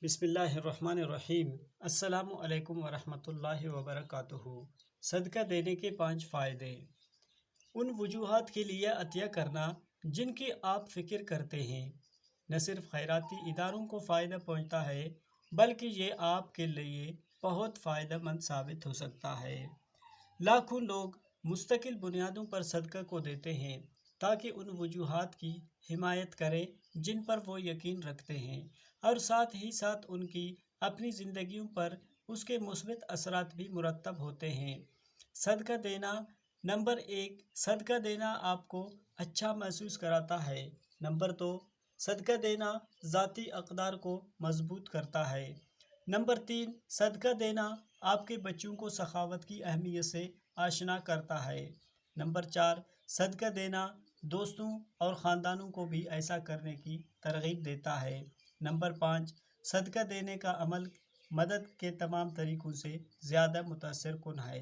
بسم اللہ الرحمن الرحیم۔ السلام علیکم ورحمۃ اللہ وبرکاتہ۔ صدقہ دینے کے 5 فائدے۔ ان وجوہات کے لیے عطیہ کرنا جن کی آپ فکر کرتے ہیں۔ نہ صرف خیراتی اداروں کو فائدہ پہنچتا ہے بلکہ یہ آپ کے لیے بہت فائدہ مند ثابت ہو سکتا ہے۔ لاکھوں لوگ مستقل بنیادوں پر صدقہ کو دیتے ہیں تاکہ ان وجوہات کی حمایت کریں جن پر وہ یقین رکھتے ہیں، اور ساتھ ہی ساتھ ان کی اپنی زندگیوں پر اس کے مثبت اثرات بھی مرتب ہوتے ہیں۔ صدقہ دینا۔ نمبر 1، صدقہ دینا آپ کو اچھا محسوس کراتا ہے۔ نمبر 2، صدقہ دینا ذاتی اقدار کو مضبوط کرتا ہے۔ نمبر 3، صدقہ دینا آپ کے بچوں کو سخاوت کی اہمیت سے آشنا کرتا ہے۔ نمبر 4، صدقہ دینا دوستوں اور خاندانوں کو بھی ایسا کرنے کی ترغیب دیتا ہے۔ نمبر 5، صدقہ دینے کا عمل مدد کے تمام طریقوں سے زیادہ متاثر کن ہے۔